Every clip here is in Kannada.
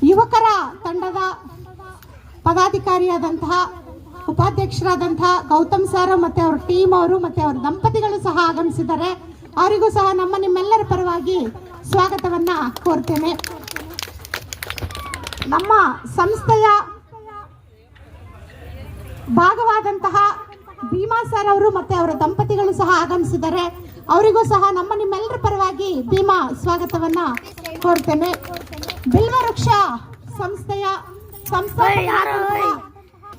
ಯುವಕರ ತಂಡದ ಪದಾಧಿಕಾರಿಯಾದಂತಹ ಉಪಾಧ್ಯಕ್ಷರಾದಂತಹ ಗೌತಮ್ ಸರ್ ಮತ್ತೆ ಅವರ ಟೀಮ್ ಅವರು ಮತ್ತೆ ಅವರ ದಂಪತಿಗಳು ಸಹ ಆಗಮಿಸಿದ್ದಾರೆ. ಅವರಿಗೂ ಸಹ ನಿಮ್ಮೆಲ್ಲರ ಪರವಾಗಿ ಸ್ವಾಗತವನ್ನ ಕೋರ್ತೇನೆ. ನಮ್ಮ ಸಂಸ್ಥೆಯ ಭಾಗವಾದಂತಹ ಭೀಮಾ ಸರ್ ಅವರು ಮತ್ತೆ ಅವರ ದಂಪತಿಗಳು ಸಹ ಆಗಮಿಸಿದ್ದಾರೆ. ಅವರಿಗೂ ಸಹ ನಿಮ್ಮೆಲ್ಲರ ಪರವಾಗಿ ಭೀಮಾ ಸ್ವಾಗತವನ್ನ ಕೋರ್ತೇನೆ. ಬಿಲ್ವವೃಕ್ಷ ಸಂಸ್ಥೆಯ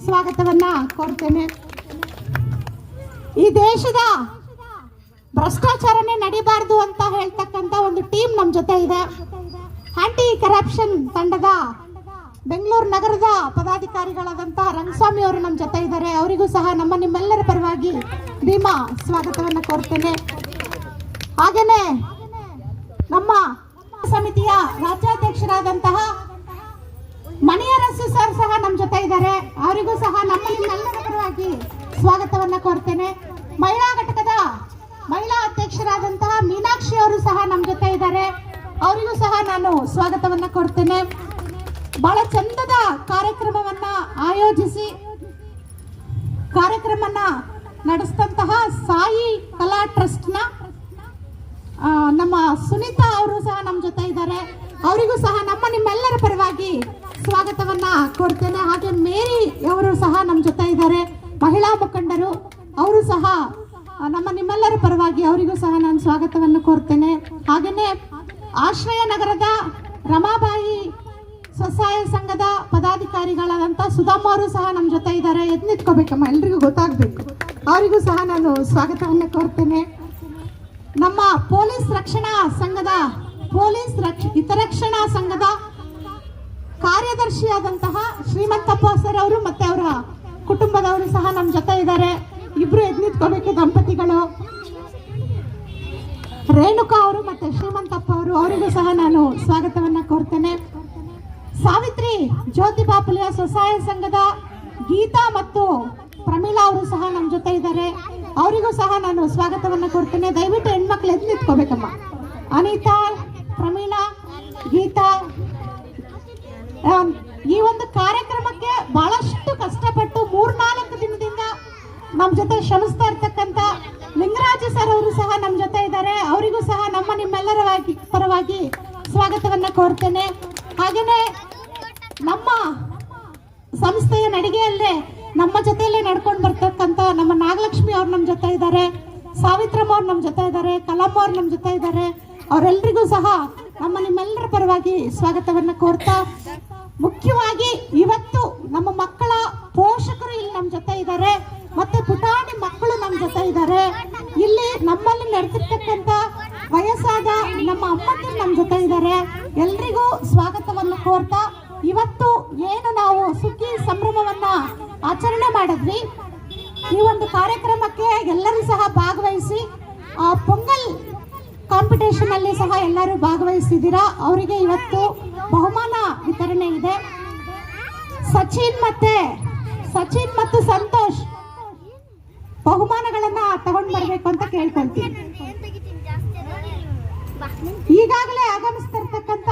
ಸ್ವಾಗತವನ್ನ ಕೋರ್ತೇನೆ. ಈ ದೇಶದ ಭ್ರಷ್ಟಾಚಾರನೇ ನಡಿಬಾರ್ದು ಅಂತ ಹೇಳ್ತಕ್ಕಂತ ಒಂದು ಟೀಮ್ ನಮ್ಮ ಜೊತೆ ಇದೆ. ಆಂಟಿ ಕರಪ್ಷನ್ ತಂಡದ ಬೆಂಗಳೂರು ನಗರದ ಪದಾಧಿಕಾರಿಗಳಾದಂತಹ ರಂಗಸ್ವಾಮಿ ಅವರು ನಮ್ಮ ಜೊತೆ ಇದ್ದಾರೆ. ಅವರಿಗೂ ಸಹ ನಿಮ್ಮೆಲ್ಲರ ಪರವಾಗಿ ಭೀಮಾ ಸ್ವಾಗತವನ್ನ ಕೋರ್ತೇನೆ. ಹಾಗೇನೆ ನಮ್ಮ ಸಮಿತಿಯ ರಾಜ್ಯಾಧ್ಯಕ್ಷರಾದಂತಹ ಮಣಿಯರಸು ಸರ್ ಸಹ ನಮ್ಮ ಜೊತೆ ಇದ್ದಾರೆ. ಅವರಿಗೂ ಸಹ ನಿಮ್ಮೆಲ್ಲರ ಪರವಾಗಿ ಸ್ವಾಗತವನ್ನ ಕೋರ್ತೇನೆ. ಮಹಿಳಾ ಘಟಕದ ಮಹಿಳಾ ಅಧ್ಯಕ್ಷರಾದಂತಹ ಮೀನಾಕ್ಷಿ ಅವರು ಸಹ ನಮ್ಮ ಜೊತೆ ಇದ್ದಾರೆ. ಅವರಿಗೂ ಸಹ ನಾನು ಸ್ವಾಗತವನ್ನ ಕೋರ್ತೇನೆ. ಬಹಳ ಚಂದದ ಕಾರ್ಯಕ್ರಮವನ್ನ ಆಯೋಜಿಸಿ ಕಾರ್ಯಕ್ರಮನ ನಡೆಸಿದಂತಹ ಸಾಯಿ ಕಲಾ ಟ್ರಸ್ಟ್ನ ನಮ್ಮ ಸುನೀತಾ ಅವರು ಸಹ ನಮ್ಮ ಜೊತೆ ಇದ್ದಾರೆ. ಅವರಿಗೂ ಸಹ ನಿಮ್ಮೆಲ್ಲರ ಪರವಾಗಿ ಸ್ವಾಗತವನ್ನ ಕೋರ್ತೇನೆ. ಹಾಗೆ ಮೇರಿ ಅವರು ಸಹ ನಮ್ಮ ಜೊತೆ ಇದ್ದಾರೆ, ಮಹಿಳಾ ಮುಖಂಡರು. ಅವರು ಸಹ ನಿಮ್ಮೆಲ್ಲರ ಪರವಾಗಿ ಅವರಿಗೂ ಸಹ ನಾನು ಸ್ವಾಗತವನ್ನು ಕೋರ್ತೇನೆ. ಹಾಗೆಯೇ ಆಶ್ರಯ ನಗರದ ರಮಾಬಾಯಿ ಸ್ವಸಹಾಯ ಸಂಘದ ಪದಾಧಿಕಾರಿಗಳಾದಂಥ ಸುಧಮ್ಮ ಅವರು ಸಹ ನಮ್ಮ ಜೊತೆ ಇದ್ದಾರೆ. ಎದ್ದು ನಿಂತ್ಕೋಬೇಕಮ್ಮ, ಎಲ್ರಿಗೂ ಗೊತ್ತಾಗಬೇಕು. ಅವರಿಗೂ ಸಹ ನಾನು ಸ್ವಾಗತವನ್ನು ಕೋರ್ತೇನೆ. ನಮ್ಮ ಪೊಲೀಸ್ ಹಿತರಕ್ಷಣಾ ಸಂಘದ ಕಾರ್ಯದರ್ಶಿಯಾದಂತಹ ಶ್ರೀಮಂತಪ್ಪ ಸರ್ ಅವರು ಮತ್ತೆ ಅವರ ಕುಟುಂಬದವರು ಸಹ ನಮ್ಮ ಜೊತೆ ಇದ್ದಾರೆ. ಇಬ್ರು ಎದ್ದು ನಿಂತ್ಕೋಬೇಕು ದಂಪತಿಗಳು, ರೇಣುಕಾ ಅವರು ಮತ್ತೆ ಶ್ರೀಮಂತಪ್ಪ ಅವರು. ಅವರಿಗೂ ಸಹ ನಾನು ಸ್ವಾಗತವನ್ನ ಕೋರ್ತೇನೆ. ಸಾವಿತ್ರಿ ಜ್ಯೋತಿಬಾ ಫುಲೆ ಸ್ವಸಹಾಯ ಸಂಘದ ಗೀತಾ ಮತ್ತು ಪ್ರಮೀಳಾ ಅವರು ಸಹ ನಮ್ಮ ಜೊತೆ ಇದ್ದಾರೆ. ಅವರಿಗೂ ಸಹ ನಾನು ಸ್ವಾಗತವನ್ನ ಕೋರ್ತೇನೆ. ದಯವಿಟ್ಟು ಹೆಣ್ಮಕ್ಳು ಎದ್ದು ನಿಂತ್ಕೋಬೇಕಮ್ಮ. ಅನಿತಾ, ಪ್ರಮೀಳಾ, ಗೀತಾ. ಈ ಒಂದು ಕಾರ್ಯಕ್ರಮಕ್ಕೆ ಬಹಳಷ್ಟು ಕಷ್ಟಪಟ್ಟು 3-4 ದಿನದಿಂದ ನಮ್ಮ ಜೊತೆ ಶ್ರಮಿಸ್ತಾ ಇರ್ತಕ್ಕಂಥ ಲಿಂಗರಾಜ ಸರ್ ಅವರು ಸಹ ನಮ್ಮ ಜೊತೆ ಇದ್ದಾರೆ. ಅವರಿಗೂ ಸಹ ನಿಮ್ಮೆಲ್ಲರ ಪರವಾಗಿ ಸ್ವಾಗತವನ್ನ ಕೋರ್ತೇನೆ. ಹಾಗೇನೆ ನಮ್ಮ ಸಂಸ್ಥೆಯ ನಡಿಗೆಯಲ್ಲೇ ನಮ್ಮ ಜೊತೆಯಲ್ಲೇ ನಡ್ಕೊಂಡು ಬರ್ತಕ್ಕಂಥ ನಮ್ಮ ನಾಗಲಕ್ಷ್ಮಿ ಅವ್ರು ನಮ್ಮ ಜೊತೆ ಇದ್ದಾರೆ, ಸಾವಿತ್ರಮ್ಮ ಅವ್ರು ನಮ್ಮ ಜೊತೆ ಇದ್ದಾರೆ, ಕಲಮ್ಮ ಅವ್ರು ನಮ್ಮ ಜೊತೆ ಇದ್ದಾರೆ. ಅವರೆಲ್ಲರಿಗೂ ಸಹ ನಿಮ್ಮೆಲ್ಲರ ಪರವಾಗಿ ಸ್ವಾಗತವನ್ನ ಕೋರ್ತಾ, ಮುಖ್ಯವಾಗಿ ಇವತ್ತು ನಮ್ಮ ಮಕ್ಕಳ ಪೋಷಕರು ಇಲ್ಲಿ ನಮ್ಮ ಜೊತೆ ಇದ್ದಾರೆ, ಮತ್ತೆ ಪುಟಾಣಿ ಮಕ್ಕಳು ನಮ್ಮ ಜೊತೆ ಇದ್ದಾರೆ. ಇಲ್ಲಿ ನಮ್ಮಲ್ಲಿ ನಡೆದಿರ್ತಕ್ಕಂಥ ವಯಸ್ಸಾದ ನಮ್ಮ ಅಮ್ಮಂದಿರು ನಮ್ಮ ಜೊತೆ ಇದ್ದಾರೆ. ಎಲ್ರಿಗೂ ಸ್ವಾಗತವನ್ನು ಕೋರ್ತಾ, ಇವತ್ತು ಏನು ನಾವು ಸುಗ್ಗಿ ಸಂಭ್ರಮವನ್ನ ಆಚರಣೆ ಮಾಡಿದ್ವಿ, ಈ ಒಂದು ಕಾರ್ಯಕ್ರಮಕ್ಕೆ ಎಲ್ಲರೂ ಸಹ ಭಾಗವಹಿಸಿ ಪೊಂಗಲ್ ಕಾಂಪಿಟೇಷನ್ ಅಲ್ಲಿ ಸಹ ಎಲ್ಲರೂ ಭಾಗವಹಿಸಿದ್ದೀರಾ. ಅವರಿಗೆ ಇವತ್ತು ಬಹುಮಾನ ವಿತರಣೆ ಇದೆ. ಸಚಿನ್ ಮತ್ತು ಸಂತೋಷ್ ಬಹುಮಾನಗಳನ್ನ ತಗೊಂಡು ಬರಬೇಕು ಅಂತ ಕೇಳ್ಕೊಳ್ತೀನಿ. ಈಗಾಗಲೇ ಆಗಮಿಸ್ತಿರ್ತಕ್ಕಂಥ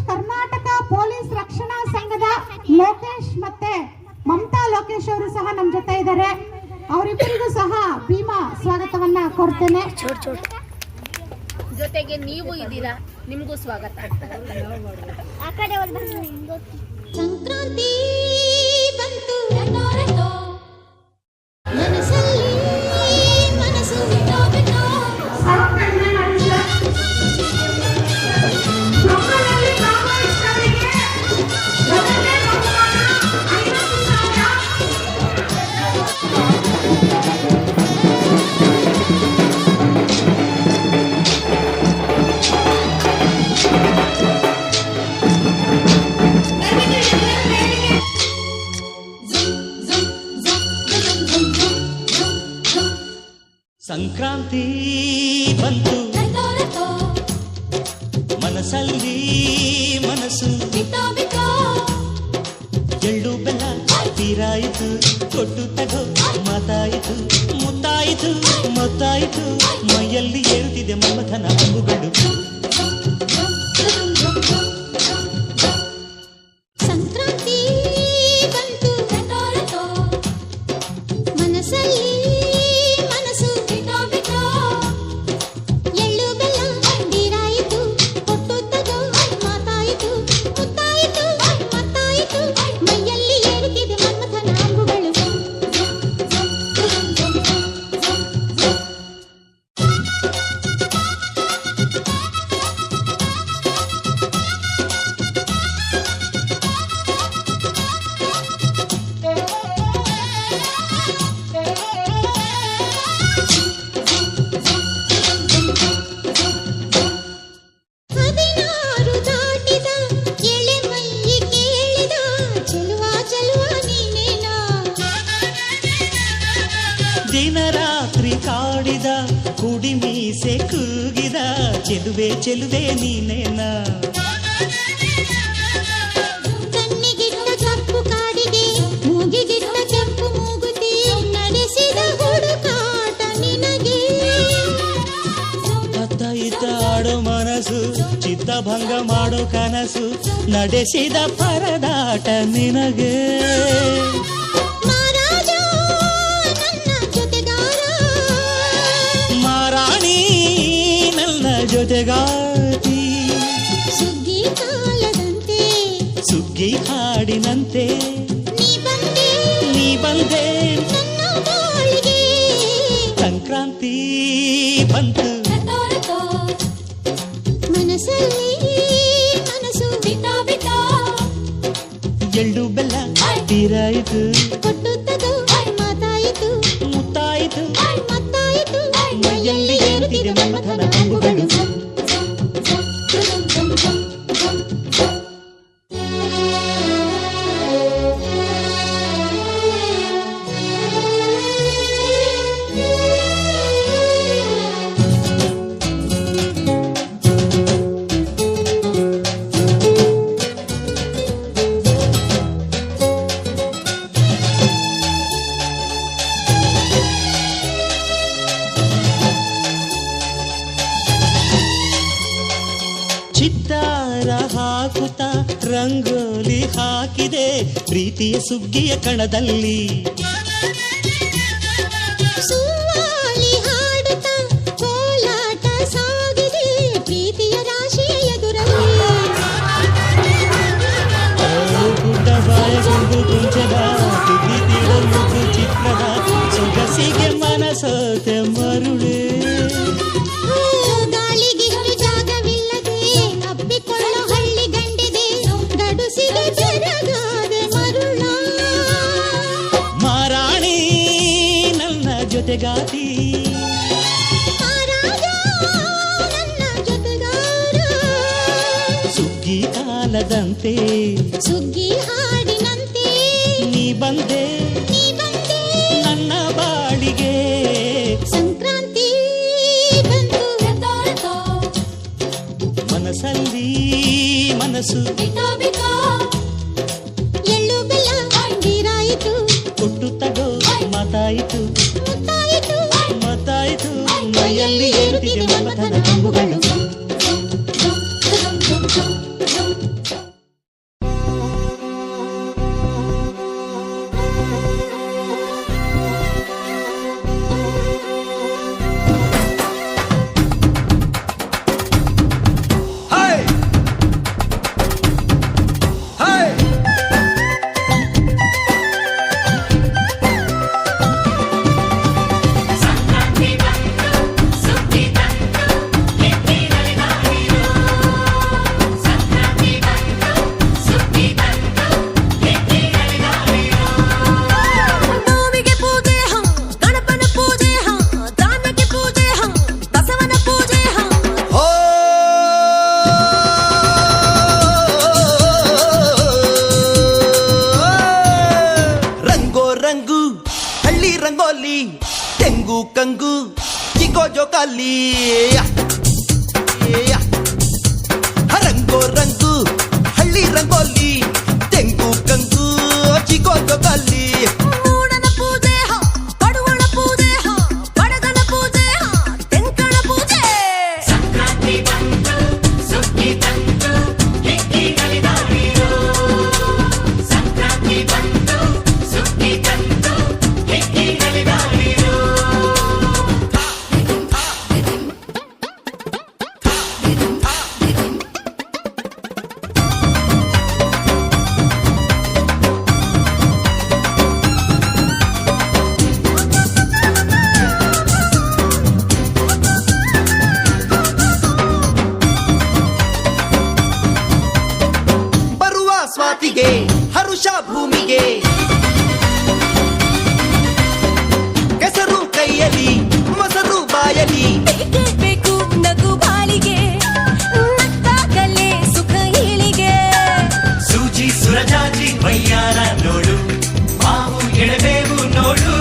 ಕರ್ನಾಟಕ ಪೊಲೀಸ್ ರಕ್ಷಣಾ ಸಂಘದ ಲೋಕೇಶ್ ಮತ್ತೆ ಮಮತಾ ಲೋಕೇಶ್ ಅವರು ಸಹ ನಮ್ಮ ಜೊತೆ ಇದ್ದಾರೆ. ಅವರಿಬ್ಬರಿಗೂ ಸಹ ಭೀಮಾ ಸ್ವಾಗತವನ್ನ ಕೋರ್ತೇನೆ. ಜೊತೆಗೆ ನೀವು ಇದ್ದೀರಾ, ನಿಮಗೂ ಸ್ವಾಗತ. ಸಂಕ್ರಾಂತಿ ಬಂತು ಸಂಕ್ರಾಂತಿ ಬಂತು ಮನಸ್ಸಲ್ಲಿ ಮನಸ್ಸು ಎಳ್ಳು ಬೆಲ್ಲ ತೀರಾಯಿತು ಕೊಟ್ಟು ತಗೋ ಮಾತಾಯಿತು ಮುತ್ತಾಯಿತು ಮೊತ್ತಾಯಿತು ಮೈಯಲ್ಲಿ ಏರುತ್ತಿದೆ ಮಮಥನ ಅಂಬುಗಳು ಸಂಕ್ರಾಂತಿ ಬಂತು ಮನಸ್ಸಲ್ಲಿ ಮನಸ್ಸು ಎಳ್ಳು ಬೆಲ್ಲ ತೀರಾಯಿತು ಕೊಟ್ಟು ತಗೋ ಮಾತಾಯಿತು ಮುತ್ತಾಯಿತು ಮತ್ತಾಯಿತು ಮೈಯಲ್ಲಿ ಏರುತ್ತಿದೆ ಮನ್ಮಥನ ಅಂಬುಗಳು ಹದಿನಾರು ದಾಟಿದ ಎಳೆ ಮೈ ಕೇಳಿದ ಚೆಲುವ ಚೆಲುವ ನೀನೇನಾ ದಿನ ರಾತ್ರಿ ಕಾಡಿದ ಕುಡಿ ಮೀಸೆ ಕೂಗಿದ ಚೆಲುವೆ ಚೆಲುವೆ ನೀನೇನ ಕಣ್ಣಿಗಿಟ್ಟ ಕಪ್ಪು ಕಾಡಿಗೆ ಮೂಗಿಗಿಟ್ಟ ಕೆಂಪು ಮೂಗುತಿ ನಡೆಸಿದ ಹುಡುಕಾಟ ನಿನಗೆ ಅತ್ತ ಇತ್ತ ಆಡೋ ಮನಸ್ಸು ಚಿತ್ತಭಂಗ ಮಾಡೋ ಕನಸು ನಡೆಸಿದ ಪರದಾಟ ನಿನಗೆ ಮಹಾರಾಜ ನನ್ನ ಜೊತೆಗಾರ ಮಾರಾಣಿ ನನ್ನ ಜೊತೆಗಾತಿ ಸುಗ್ಗಿ ಕಾಲದಂತೆ ಸುಗ್ಗಿ ಹಾಡಿನಂತೆ ನೀ ಬಂದೆ ನನ್ನ ಬಾಳಿಗೆ ಸಂಕ್ರಾಂತಿ ಬಂತು ಮನಸ್ಸಲ್ಲಿ ಮನಸ್ಸು ಎಳ್ಳು ಬೆಲ್ಲ ತೀರಾಯಿತು ಕೊಟ್ಟು ತಗೋ ಮಾತಾಯಿತು ಮುತ್ತಾಯಿತು ಮತ್ತಾಯಿತು ಮೈಯಲ್ಲಿ ಏರುತ್ತಿದೆ ಮನ್ಮಥನ ಅಂಬುಗಳು ಚಿತ್ತಾರ ಹಾಕುತ್ತಾ ರಂಗೋಲಿ ಹಾಕಿದೆ ಪ್ರೀತಿಯ ಸುಗ್ಗಿಯ ಕಣದಲ್ಲಿ ಸುವಾಲಿ ಹಾಡುತ್ತಾ ಕೋಲಾಟ ಸಾಗಿದೆ ಪ್ರೀತಿಯ ರಾಶಿಯ ಎದುರಲ್ಲಿ ಗುಡ್ಡ ಬಾಯಗೊಂಡು ಕುಂಚದ ತುದಿ ತೀರಲು ಚಿತ್ರದ ಸೊಗಸಿಗೆ ಮನಸೋತೆ ಮರುಳೆ ಗಾಳಿಗಿಷ್ಟು ಜಾಗವಿಲ್ಲದೆ ಅಪ್ಪಿಕೊಳ್ಳೋ ಹಳ್ಳಿ ಗಂಡಿದೆ ಗಡುಸಿಗೆ ಬೆರಗಾದೆ ಮರುಳ ಮಾರಾಣಿ ನನ್ನ ಜೊತೆಗಾತಿ ಮಹಾರಾಜ ನನ್ನ ಜೊತೆಗಾರ ಸುಗ್ಗಿ ಕಾಲದಂತೆ ಸುಗ್ಗಿ ಹಾಡಿನಂತೆ ನೀ ಬಂದೆ ನನ್ನ ಬಾಳಿಗೆ ಸಂಕ್ರಾಂತಿ ಬಂತು ಮನಸ್ಸಲ್ಲಿ ಮನಸ್ಸು ಎಳ್ಳು ಬೆಲ್ಲ ತೀರಾಯಿತು ಕೊಟ್ಟು ತಗೋ ಮಾತಾಯಿತು ಮುತ್ತಾಯಿತು ಮತ್ತಾಯಿತು ಮೈಯಲ್ಲಿ ಏರುತ್ತಿದೆ ಮಮಥನ ಅಂಬುಗಳು ರಂಗು ಹಳ್ಳಿ ರಂಗೋಲಿ ತೆಂಗು ಕಂಗು ಚಿಕೋ ಜೋಕಾಲಿ ರಂಗೋ ರಂಗು ಹಳ್ಳಿ ರಂಗೋಲಿ ತೆಂಗು ಕಂಗು ಚಿಕೋ ಜೋಕಾಲಿ ಮೂಡನ ಪೂಜೆ ಪಡುವಳ ಪೂಜೆ ಪಡಗಲ ಪೂಜೆ ತೆಂಕಣ ಪೂಜೆ ಸಂಕ್ರಾಂತಿ ಬಂತು ಸುಗ್ಗಿ ತಂತು ಹಿಕ್ಕಿ ಕಲಿದಾಡಿರೋ ಸಂಕ್ರಾಂತಿ ಬಂತು ಸುಗ್ಗಿ ತಂತು ಹಿಕ್ಕಿ ಕಲಿದಾಡಿರೋ ಬರುವ ಸ್ವಾತಿಗೆ ಹರುಷ ಭೂಮಿಗೆ ಕೆಸರು ಕೈಯಲ್ಲಿ ಮೊಸರು ಬಾಯಲಿ ಬೇಕೇ ಬೇಕು ನಗು ಬಾಳಿಗೆ ನಕ್ಕಾಗಲೇ ಸುಖ ಏಳಿಗೆ ಸೂಜಿ ಸುರಜಾಜಿ ವಯ್ಯಾರ ನೋಡು ಮಾವು ಎಳೆಬೇವು ನೋಡು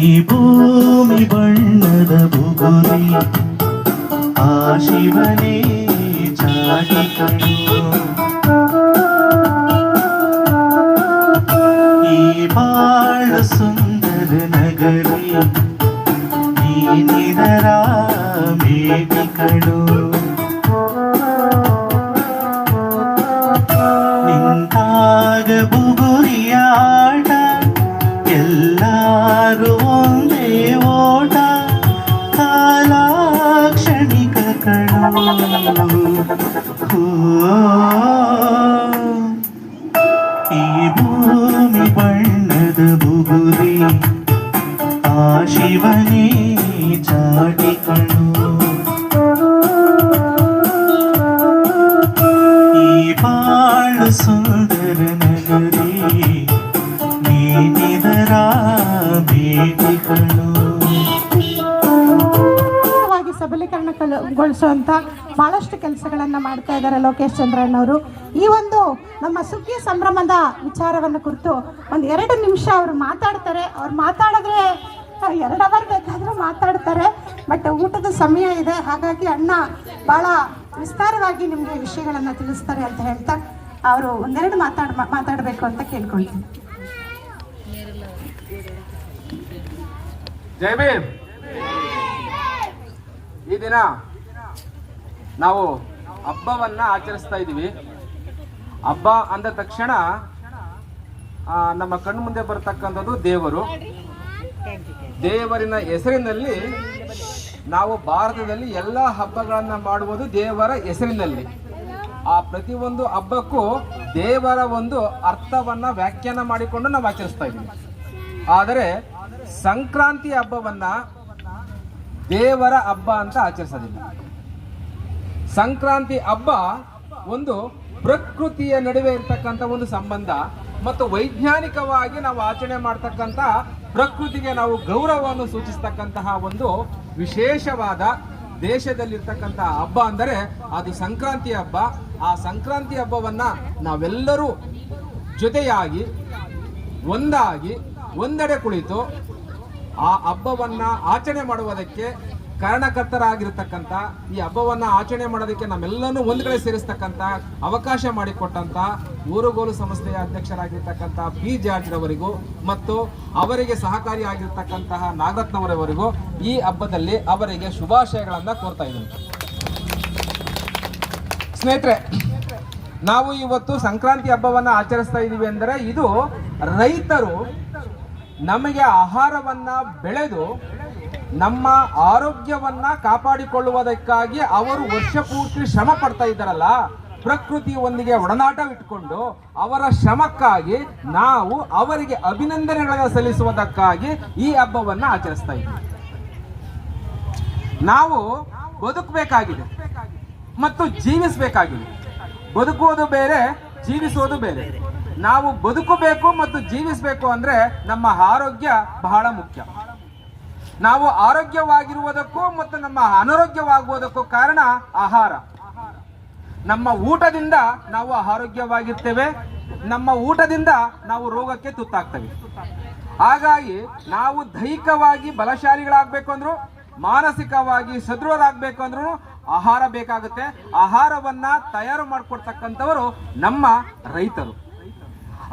ಈ ಭೂಮಿ ಬಣ್ಣದ ಬುಗುರಿ ಆ ಶಿವನೇ ಚಾಟಿ ಕಣು ಈ ಬಾಳ ಸುಂದರ ನಗರಿ ನೀನಿದರ ಮೇಟಿ ಕಣು ನಿಂತಾಗ ಬುಗುರಿಯಾಟ ಎಲ್ಲಾರು ಒಂದೇ ಓಟ ಕಾಲಾಕ್ಷಣಿಕ ಕಣು ಈ ಭೂಮಿ ಬಣ್ಣದ ಬುಗುರಿ ಆ ಶಿವನೇ ಚಾಟಿ ಕಣು ಈ ಬಾಳ ಸುಂದರ ನಗರಿ ನೀನಿದರ ಭೇಟಿ ಕಣು ಸಬಲೀಕರಣಗೊಳಿಸುವಂತ ಬಹಳಷ್ಟು ಕೆಲಸಗಳನ್ನ ಮಾಡ್ತಾ ಇದ್ದಾರೆ ಲೋಕೇಶ್ ಚಂದ್ರಣ್ಣವರು. ಈ ಒಂದು ನಮ್ಮ ಸುಗ್ಗಿ ಸಂಭ್ರಮದ ವಿಚಾರವನ್ನು ಕುರಿತು ಒಂದು 2 ನಿಮಿಷ ಅವರು ಮಾತಾಡ್ತಾರೆ. ಅವ್ರು ಮಾತಾಡಿದ್ರೆ 2 ಅವರ್ ಬೇಕಾದ್ರೂ ಮಾತಾಡ್ತಾರೆ. ಬಟ್ ಊಟದ ಸಮಯ ಇದೆ, ಹಾಗಾಗಿ ಅಣ್ಣ ಬಹಳ ವಿಸ್ತಾರವಾಗಿ ನಿಮ್ಗೆ ವಿಷಯಗಳನ್ನ ತಿಳಿಸ್ತಾರೆ ಅಂತ ಹೇಳ್ತಾ ಅವರು 1-2 ಮಾತಾಡಬೇಕು ಅಂತ ಕೇಳ್ಕೊಳ್ತೀನಿ. ಜೈ ಭೀಮ್. ಈ ದಿನ ನಾವು ಹಬ್ಬವನ್ನ ಆಚರಿಸ್ತಾ ಇದ್ದೀವಿ. ಹಬ್ಬ ಅಂದ ತಕ್ಷಣ ನಮ್ಮ ಕಣ್ಣು ಮುಂದೆ ಬರತಕ್ಕಂಥದ್ದು ದೇವರು. ದೇವರಿನ ಹೆಸರಿನಲ್ಲಿ ನಾವು ಭಾರತದಲ್ಲಿ ಎಲ್ಲ ಹಬ್ಬಗಳನ್ನ ಮಾಡುವುದು ದೇವರ ಹೆಸರಿನಲ್ಲಿ. ಆ ಪ್ರತಿಯೊಂದು ಹಬ್ಬಕ್ಕೂ ದೇವರ ಒಂದು ಅರ್ಥವನ್ನ ವ್ಯಾಖ್ಯಾನ ಮಾಡಿಕೊಂಡು ನಾವು ಆಚರಿಸ್ತಾ ಇದ್ದೀವಿ. ಆದರೆ ಸಂಕ್ರಾಂತಿ ಹಬ್ಬವನ್ನ ದೇವರ ಹಬ್ಬ ಅಂತ ಆಚರಿಸೋದಿಲ್ಲ. ಸಂಕ್ರಾಂತಿ ಹಬ್ಬ ಒಂದು ಪ್ರಕೃತಿಯ ನಡುವೆ ಇರ್ತಕ್ಕಂಥ ಒಂದು ಸಂಬಂಧ ಮತ್ತು ವೈಜ್ಞಾನಿಕವಾಗಿ ನಾವು ಆಚರಣೆ ಮಾಡ್ತಕ್ಕಂಥ ಪ್ರಕೃತಿಗೆ ನಾವು ಗೌರವವನ್ನು ಸೂಚಿಸ್ತಕ್ಕಂತಹ ಒಂದು ವಿಶೇಷವಾದ ದೇಶದಲ್ಲಿರ್ತಕ್ಕಂಥ ಹಬ್ಬ ಅಂದರೆ ಅದು ಸಂಕ್ರಾಂತಿ ಹಬ್ಬ. ಆ ಸಂಕ್ರಾಂತಿ ಹಬ್ಬವನ್ನ ನಾವೆಲ್ಲರೂ ಜೊತೆಯಾಗಿ ಒಂದಾಗಿ ಒಂದೆಡೆ ಕುಳಿತು ಆ ಹಬ್ಬವನ್ನ ಆಚರಣೆ ಮಾಡುವುದಕ್ಕೆ ಕಾರಣಕರ್ತರಾಗಿರ್ತಕ್ಕಂಥ, ಈ ಹಬ್ಬವನ್ನ ಆಚರಣೆ ಮಾಡೋದಕ್ಕೆ ನಮ್ಮೆಲ್ಲನೂ ಒಂದು ಕಡೆ ಸೇರಿಸ್ತಕ್ಕಂಥ ಅವಕಾಶ ಮಾಡಿಕೊಟ್ಟಂತ ಊರುಗೋಲು ಸಂಸ್ಥೆಯ ಅಧ್ಯಕ್ಷರಾಗಿರ್ತಕ್ಕಂಥ ಪಿ ಜಾರ್ಜ್ ರವರಿಗೂ ಮತ್ತು ಅವರಿಗೆ ಸಹಕಾರಿಯಾಗಿರ್ತಕ್ಕಂತಹ ನಾಗರತ್ನವರವರಿಗೂ ಈ ಹಬ್ಬದಲ್ಲಿ ಅವರಿಗೆ ಶುಭಾಶಯಗಳನ್ನ ಕೋರ್ತಾ ಇದ್ದೀನಿ. ಸ್ನೇಹಿತರೆ, ನಾವು ಇವತ್ತು ಸಂಕ್ರಾಂತಿ ಹಬ್ಬವನ್ನ ಆಚರಿಸ್ತಾ ಇದ್ದೀವಿ ಅಂದರೆ ಇದು ರೈತರು ನಮಗೆ ಆಹಾರವನ್ನ ಬೆಳೆದು ನಮ್ಮ ಆರೋಗ್ಯವನ್ನ ಕಾಪಾಡಿಕೊಳ್ಳುವುದಕ್ಕಾಗಿ ಅವರು ವರ್ಷ ಪೂರ್ತಿ ಶ್ರಮ ಪಡ್ತಾ ಇದ್ದಾರಲ್ಲ, ಪ್ರಕೃತಿಯೊಂದಿಗೆ ಒಡನಾಟವಿಟ್ಟುಕೊಂಡು ಅವರ ಶ್ರಮಕ್ಕಾಗಿ ನಾವು ಅವರಿಗೆ ಅಭಿನಂದನೆಗಳನ್ನು ಸಲ್ಲಿಸುವುದಕ್ಕಾಗಿ ಈ ಹಬ್ಬವನ್ನ ಆಚರಿಸ್ತಾ ಇದ್ದೀವಿ. ನಾವು ಬದುಕಬೇಕಾಗಿದೆ ಮತ್ತು ಜೀವಿಸಬೇಕಾಗಿದೆ. ಬದುಕುವುದು ಬೇರೆ, ಜೀವಿಸುವುದು ಬೇರೆ. ನಾವು ಬದುಕಬೇಕು ಮತ್ತು ಜೀವಿಸಬೇಕು ಅಂದ್ರೆ ನಮ್ಮ ಆರೋಗ್ಯ ಬಹಳ ಮುಖ್ಯ. ನಾವು ಆರೋಗ್ಯವಾಗಿರುವುದಕ್ಕೂ ಮತ್ತು ನಮ್ಮ ಅನಾರೋಗ್ಯವಾಗುವುದಕ್ಕೂ ಕಾರಣ ಆಹಾರ. ನಮ್ಮ ಊಟದಿಂದ ನಾವು ಆರೋಗ್ಯವಾಗಿರ್ತೇವೆ, ನಮ್ಮ ಊಟದಿಂದ ನಾವು ರೋಗಕ್ಕೆ ತುತ್ತಾಗ್ತೇವೆ. ಹಾಗಾಗಿ ನಾವು ದೈಹಿಕವಾಗಿ ಬಲಶಾಲಿಗಳಾಗಬೇಕು ಅಂದ್ರು, ಮಾನಸಿಕವಾಗಿ ಸದೃಢರಾಗಬೇಕು ಅಂದ್ರೂ ಆಹಾರ ಬೇಕಾಗುತ್ತೆ. ಆಹಾರವನ್ನ ತಯಾರು ಮಾಡಿಕೊಡ್ತಕ್ಕಂಥವರು ನಮ್ಮ ರೈತರು.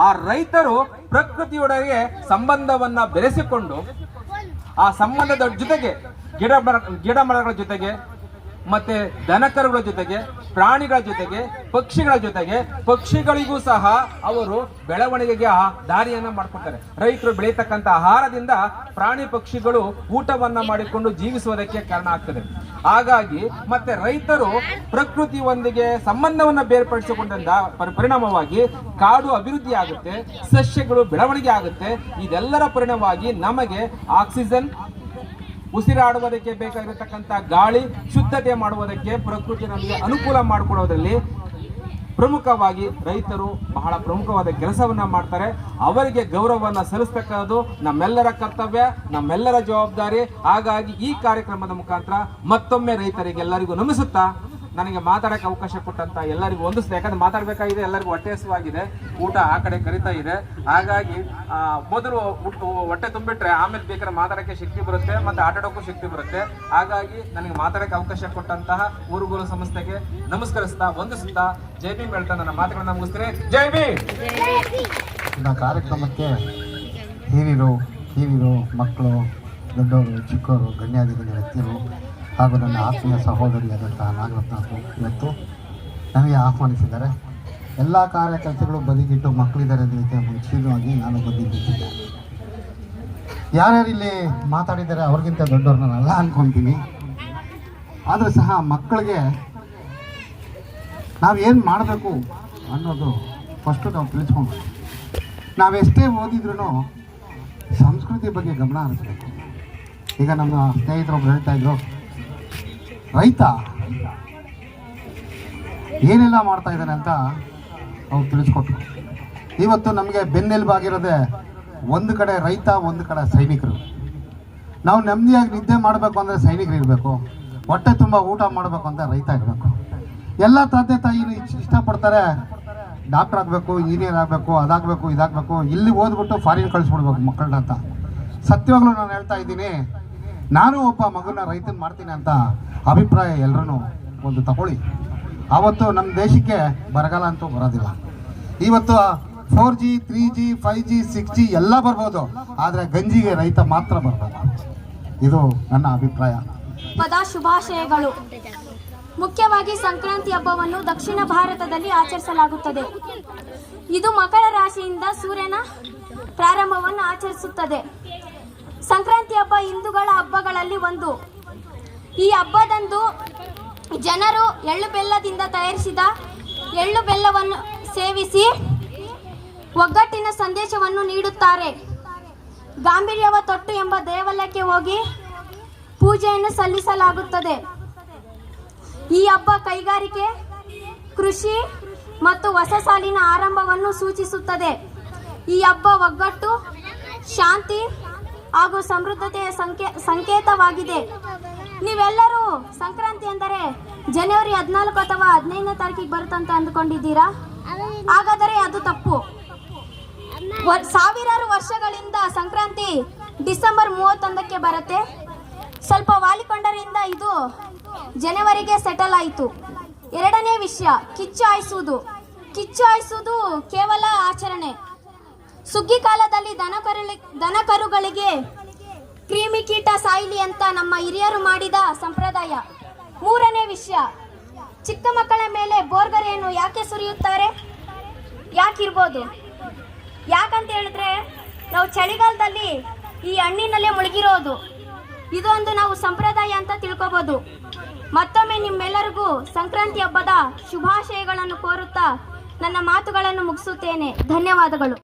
ಆ ರೈತರು ಪ್ರಕೃತಿಯೊಳಗೆ ಸಂಬಂಧವನ್ನ ಬೆರೆಸಿಕೊಂಡು ಆ ಸಂಬಂಧದ ಜೊತೆಗೆ ಗಿಡ ಮರಗಳ ಜೊತೆಗೆ ಮತ್ತೆ ದನಕರುಗಳ ಜೊತೆಗೆ ಪ್ರಾಣಿಗಳ ಜೊತೆಗೆ ಪಕ್ಷಿಗಳ ಜೊತೆಗೆ ಪಕ್ಷಿಗಳಿಗೂ ಸಹ ಅವರು ಬೆಳವಣಿಗೆಗೆ ದಾರಿಯನ್ನ ಮಾಡ್ಕೊಡ್ತಾರೆ. ರೈತರು ಬೆಳೀತಕ್ಕಂಥ ಆಹಾರದಿಂದ ಪ್ರಾಣಿ ಪಕ್ಷಿಗಳು ಊಟವನ್ನ ಮಾಡಿಕೊಂಡು ಜೀವಿಸುವುದಕ್ಕೆ ಕಾರಣ ಆಗ್ತದೆ. ಹಾಗಾಗಿ ಮತ್ತೆ ರೈತರು ಪ್ರಕೃತಿಯೊಂದಿಗೆ ಸಂಬಂಧವನ್ನ ಬೇರ್ಪಡಿಸಿಕೊಂಡ ಪರಿಣಾಮವಾಗಿ ಕಾಡು ಅಭಿವೃದ್ಧಿ ಆಗುತ್ತೆ, ಸಸ್ಯಗಳು ಬೆಳವಣಿಗೆ ಆಗುತ್ತೆ. ಇದೆಲ್ಲರ ಪರಿಣಾಮವಾಗಿ ನಮಗೆ ಆಕ್ಸಿಜನ್, ಉಸಿರಾಡುವುದಕ್ಕೆ ಬೇಕಾಗಿರತಕ್ಕಂಥ ಗಾಳಿ ಶುದ್ಧತೆ ಮಾಡುವುದಕ್ಕೆ ಪ್ರಕೃತಿ ನಮಗೆ ಅನುಕೂಲ ಮಾಡಿಕೊಡೋದ್ರಲ್ಲಿ ಪ್ರಮುಖವಾಗಿ ರೈತರು ಬಹಳ ಪ್ರಮುಖವಾದ ಕೆಲಸವನ್ನ ಮಾಡ್ತಾರೆ. ಅವರಿಗೆ ಗೌರವವನ್ನು ಸಲ್ಲಿಸತಕ್ಕದ್ದು ನಮ್ಮೆಲ್ಲರ ಕರ್ತವ್ಯ, ನಮ್ಮೆಲ್ಲರ ಜವಾಬ್ದಾರಿ. ಹಾಗಾಗಿ ಈ ಕಾರ್ಯಕ್ರಮದ ಮುಖಾಂತರ ಮತ್ತೊಮ್ಮೆ ರೈತರಿಗೆ ಎಲ್ಲರಿಗೂ ನಮಿಸುತ್ತಾ ನನಗೆ ಮಾತಾಡಕ್ಕೆ ಅವಕಾಶ ಕೊಟ್ಟಂತ ಎಲ್ಲರಿಗೂ ವಂದಿಸ್ತಾ. ಯಾಕಂದ್ರೆ ಮಾತಾಡಬೇಕಾಗಿದೆ, ಎಲ್ಲರಿಗೂ ಹೊಟ್ಟೆ ಹಸಿವಾಗಿದೆ, ಊಟ ಆ ಕಡೆ ಕರಿತಾ ಇದೆ. ಹಾಗಾಗಿ ಮೊದಲು ಹೊಟ್ಟೆ ತುಂಬಿಟ್ರೆ ಆಮೇಲೆ ಬೇಕಾದ್ರೆ ಮಾತಾಡಕ್ಕೆ ಶಕ್ತಿ ಬರುತ್ತೆ, ಮತ್ತೆ ಆಟಾಡೋಕ್ಕೂ ಶಕ್ತಿ ಬರುತ್ತೆ. ಹಾಗಾಗಿ ನನಗೆ ಮಾತಾಡಕ್ಕೆ ಅವಕಾಶ ಕೊಟ್ಟಂತಹ ಊರುಗೋಲು ಸಂಸ್ಥೆಗೆ ನಮಸ್ಕರಿಸ್ತಾ ವಂದಿಸುತ್ತಾ ಜೈ ಭೀಮ್ ಹೇಳ್ತಾ ನನ್ನ ಮಾತುಗಳನ್ನ ಮುಗಿಸ್ತೀನಿ. ಜೈ ಭೀಮ್. ಕಾರ್ಯಕ್ರಮಕ್ಕೆ ಹಿರಿಯರು ಮಕ್ಕಳು, ದೊಡ್ಡವರು, ಚಿಕ್ಕವರು, ಗಣ್ಯಾಧಿಕಾರಿ ವ್ಯಕ್ತಿಗಳು ಹಾಗೂ ನನ್ನ ಆತ್ಮೀಯ ಸಹೋದರಿಯಾದಂತಹ ನಾಗರತ್ನ ಇವತ್ತು ನನಗೆ ಆಹ್ವಾನಿಸಿದ್ದಾರೆ. ಎಲ್ಲ ಕಾರ್ಯಕರ್ತರು ಬದಿಗಿಟ್ಟು ಮಕ್ಕಳಿದ್ದಾರೆ ಅದಕ್ಕೆ ಮುಂಚಿತವಾಗಿ ನಾನು ಬಂದಿದ್ದೆ. ಯಾರ್ಯಾರು ಇಲ್ಲಿ ಮಾತಾಡಿದ್ದಾರೆ ಅವ್ರಿಗಿಂತ ದೊಡ್ಡವ್ರು ನಾನಲ್ಲ ಅಂದ್ಕೊತೀನಿ. ಆದರೂ ಸಹ ಮಕ್ಕಳಿಗೆ ನಾವೇನು ಮಾಡಬೇಕು ಅನ್ನೋದು ಫಸ್ಟು ನಾವು ತಿಳಿಸ್ಕೊಂಡು, ನಾವೆಷ್ಟೇ ಓದಿದ್ರೂ ಸಂಸ್ಕೃತಿ ಬಗ್ಗೆ ಗಮನ ಹರಿಸಬೇಕು. ಈಗ ನಮ್ಮ ಸ್ನೇಹಿತರೊಬ್ರು ಹೇಳ್ತಾಯಿದ್ರು, ರೈತ ಏನೆಲ್ಲ ಮಾಡ್ತಾ ಇದ್ದಾನೆ ಅಂತ ಅವ್ರು ತಿಳಿಸ್ಕೊಟ್ರು. ಇವತ್ತು ನಮಗೆ ಬೆನ್ನೆಲುಬಾಗಿರೋದೆ ಒಂದು ಕಡೆ ರೈತ, ಒಂದು ಕಡೆ ಸೈನಿಕರು. ನಾವು ನೆಮ್ಮದಿಯಾಗಿ ನಿದ್ದೆ ಮಾಡಬೇಕು ಅಂದರೆ ಸೈನಿಕರು ಇರಬೇಕು, ಹೊಟ್ಟೆ ತುಂಬ ಊಟ ಮಾಡಬೇಕು ಅಂತ ರೈತ ಇರಬೇಕು. ಎಲ್ಲ ತಂದೆ ತಾಯಿನೂ ಇಷ್ಟಪಡ್ತಾರೆ ಡಾಕ್ಟರ್ ಆಗಬೇಕು, ಇಂಜಿನಿಯರ್ ಆಗಬೇಕು, ಅದಾಗಬೇಕು, ಇದಾಗಬೇಕು, ಇಲ್ಲಿ ಓದ್ಬಿಟ್ಟು ಫಾರಿನ್ ಕಳಿಸ್ಬಿಡ್ಬೇಕು ಮಕ್ಕಳನ್ನ ಅಂತ. ಸತ್ಯವಾಗ್ಲೂ ನಾನು ಹೇಳ್ತಾ ಇದ್ದೀನಿ, ನಾನು ಒಬ್ಬ ಮಗನ ರೈತನ ಮಾಡ್ತೀನಿ ಅಂತ ಅಭಿಪ್ರಾಯ ಎಲ್ಲರೂ ಒಂದು ತಗೊಳ್ಳಿ. ಆವತ್ತು ನಮ್ಮ ದೇಶಕ್ಕೆ ಬರಗಾಲ ಅಂತೂ ಬರೋದಿಲ್ಲ. ಇವತ್ತು 4G 3G 5G 6G ಎಲ್ಲ ಬರ್ಬೋದು, ಆದರೆ ಗಂಜಿಗೆ ರೈತ ಮಾತ್ರ ಬರ್ಬೋದು. ಇದು ನನ್ನ ಅಭಿಪ್ರಾಯ. ಹಬ್ಬದ ಶುಭಾಶಯಗಳು. ಮುಖ್ಯವಾಗಿ ಸಂಕ್ರಾಂತಿ ಹಬ್ಬವನ್ನು ದಕ್ಷಿಣ ಭಾರತದಲ್ಲಿ ಆಚರಿಸಲಾಗುತ್ತದೆ. ಇದು ಮಕರ ರಾಶಿಯಿಂದ ಸೂರ್ಯನ ಪ್ರಾರಂಭವನ್ನು ಆಚರಿಸುತ್ತದೆ. ಸಂಕ್ರಾಂತಿ ಹಬ್ಬ ಹಿಂದೂಗಳ ಹಬ್ಬಗಳಲ್ಲಿ ಒಂದು. ಈ ಹಬ್ಬದಂದು ಜನರು ಎಳ್ಳು ಬೆಲ್ಲದಿಂದ ತಯಾರಿಸಿದ ಎಳ್ಳು ಬೆಲ್ಲವನ್ನು ಸೇವಿಸಿ ಒಗ್ಗಟ್ಟಿನ ಸಂದೇಶವನ್ನು ನೀಡುತ್ತಾರೆ. ಗಾಂಭೀರ್ಯವ ತೊಟ್ಟು ಎಂಬ ದೇವಾಲಯಕ್ಕೆ ಹೋಗಿ ಪೂಜೆಯನ್ನು ಸಲ್ಲಿಸಲಾಗುತ್ತದೆ. ಈ ಹಬ್ಬ ಕೈಗಾರಿಕೆ, ಕೃಷಿ ಮತ್ತು ಹೊಸ ಸಾಲಿನ ಆರಂಭವನ್ನು ಸೂಚಿಸುತ್ತದೆ. ಈ ಹಬ್ಬ ಒಗ್ಗಟ್ಟು, ಶಾಂತಿ ಹಾಗೂ ಸಮೃದ್ಧತೆಯ ಸಂಕೇತವಾಗಿದೆ. ನೀವೆಲ್ಲರೂ ಸಂಕ್ರಾಂತಿ ಅಂದರೆ ಜನವರಿ 14 ಅಥವಾ 15ನೇ ತಾರೀಕಿಗೆ ಬರುತ್ತಂತ ಅಂದುಕೊಂಡಿದ್ದೀರಾ? ಹಾಗಾದರೆ ಅದು ತಪ್ಪು. ಸಾವಿರಾರು ವರ್ಷಗಳಿಂದ ಸಂಕ್ರಾಂತಿ ಡಿಸೆಂಬರ್ 31ಕ್ಕೆ ಬರುತ್ತೆ. ಸ್ವಲ್ಪ ವಾಲಿಕೊಂಡರಿಂದ ಇದು ಜನವರಿಗೆ ಸೆಟಲ್ ಆಯಿತು. ಎರಡನೇ ವಿಷಯ, ಕಿಚ್ಚು ಹಾಯಿಸುವುದು ಕೇವಲ ಆಚರಣೆ. ಸುಗ್ಗಿ ಕಾಲದಲ್ಲಿ ದನಕರುಗಳಿಗೆ ಕ್ರಿಮಿಕೀಟ ಸಾಯಿಲಿ ಅಂತ ನಮ್ಮ ಹಿರಿಯರು ಮಾಡಿದ ಸಂಪ್ರದಾಯ. ಮೂರನೇ ವಿಷಯ, ಚಿಕ್ಕ ಮಕ್ಕಳ ಮೇಲೆ ಬೋರ್ಗರೆಯನ್ನು ಯಾಕೆ ಸುರಿಯುತ್ತಾರೆ? ಯಾಕಿರ್ಬೋದು? ಯಾಕಂತ ಹೇಳಿದ್ರೆ ನಾವು ಚಳಿಗಾಲದಲ್ಲಿ ಈ ಹಣ್ಣಿನಲ್ಲೇ ಮುಳುಗಿರೋದು. ಇದೊಂದು ನಾವು ಸಂಪ್ರದಾಯ ಅಂತ ತಿಳ್ಕೊಬೋದು. ಮತ್ತೊಮ್ಮೆ ನಿಮ್ಮೆಲ್ಲರಿಗೂ ಸಂಕ್ರಾಂತಿ ಹಬ್ಬದ ಶುಭಾಶಯಗಳನ್ನು ಕೋರುತ್ತಾ ನನ್ನ ಮಾತುಗಳನ್ನು ಮುಗಿಸುತ್ತೇನೆ. ಧನ್ಯವಾದಗಳು.